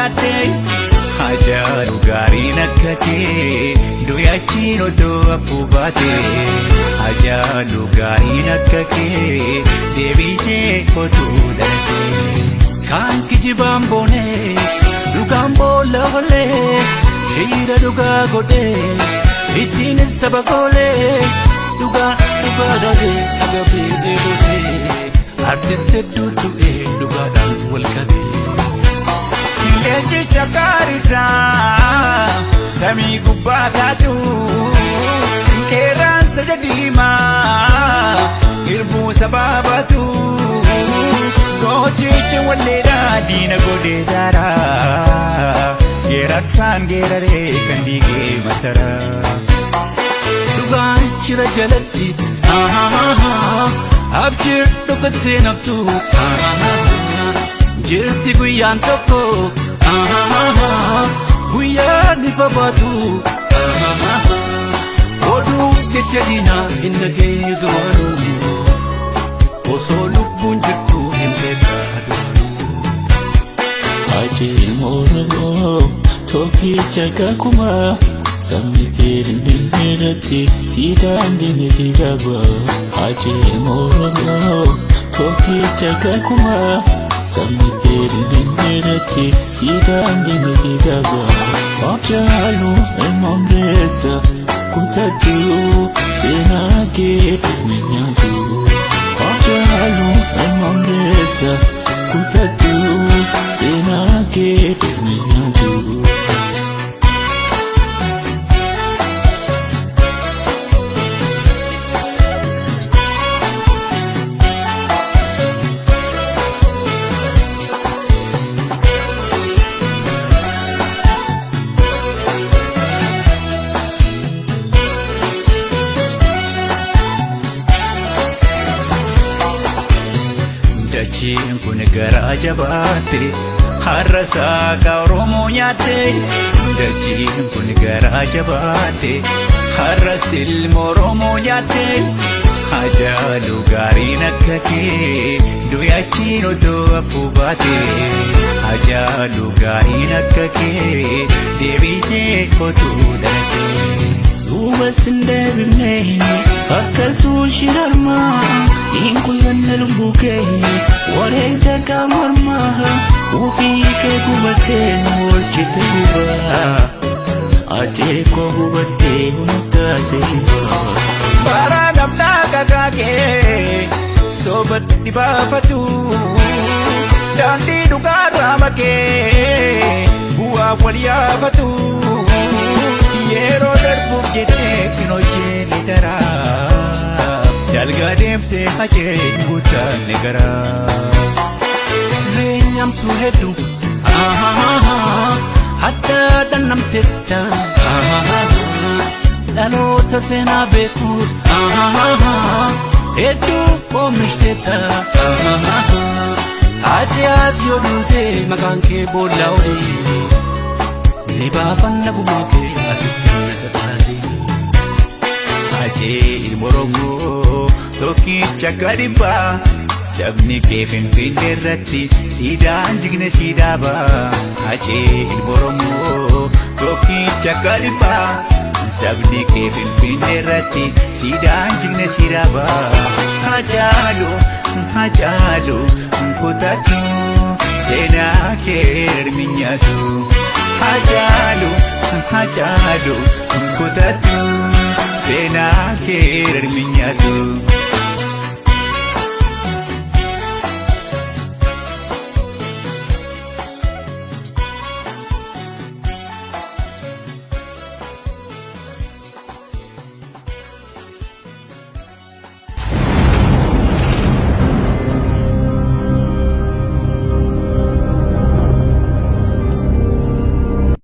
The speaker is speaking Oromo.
nyaate Hajalu gaarii nakkate Duyachiin odoo afuu baate Hajalu gaarii nakkate Deebitee oduu dhalate Kan kijibaan boonee Dhugaan boolla olee Shira dhugaa godhee Ittiin saba goolee Dhugaa dhalee agabee dheerotee Artist hedduu du'ee dhugaadhaan wal qabee Leenjicha gaarisaa samii gubbaa taatu Qeerransa jadiimaa hirbuu sabaa baatu Gootichi walleedhaa diina godhee daaraa Geerarsaan geeraree kan diigee masaraa Dhugaan shira jalatti abshir dhugattee naftu Jirti guyyaan tokko guyyaan ifa baatu Oduu jecha diinaa hin dhageenye duraanuu Osoo lubbuun jirtu hin beekaa duraanuu Ajeel Oromoo tokkicha kakuma Sabni kee Finfinneerratti siidaan diine siidaba Ajeel Oromoo tokkicha kakuma Sabni kee Finfinneerratti siidaan diine siidaba Haacaaluu ilma hundeessa kutadhu seenaa kee minyatu Haacaaluu ilma hundeessa kutadhu seenaa kee minyatu Dachiin kun garaa jabaate har'a saaqa Oromoo nyaatte Dachiin kun garaa jabaate har'a ilma Oromoo nyaatte Hajalu gaarii nakkate duyachiin odoo afuu baate Hajalu gaarii nakkate deebitee oduu dhalate Duubas hin deebifne fakkasuu shirarmaa Inku zanna lubbuu kee wareegda qaamarmaa Ufii kee gubattee oolchite gubaa Ajee koo gubattee hundaate hibaa Bara namnaa gagaagee soobatti baafatu Daandii dhugaarraa makee bu'aa wal yaafatu Yeroo darbuuf jettee hin hojjenne daraa Dalgaa deemtee hajeen guddaan ni garaa Zeenyamtuu hedduu Addaadhaan namteessa Dhaloota seenaa beekuut Hedduu oomishteetta Ajaa'ib yoo duutee maqaan kee boolla olii Ni baafanna gumaa kee atis jannata taatee Ajeel Oromoo tokkicha gadhibbaa Sabni kee Finfinneerratti siidaan jigne siidaaba Ajeel Oromoo tokkicha gadhibbaa Sabni kee Finfinneerratti siidaan jigne siidaaba Haajaalu kutadhu seenaa kee minyatu Haajaalu kutadhu seenaa kee minyatu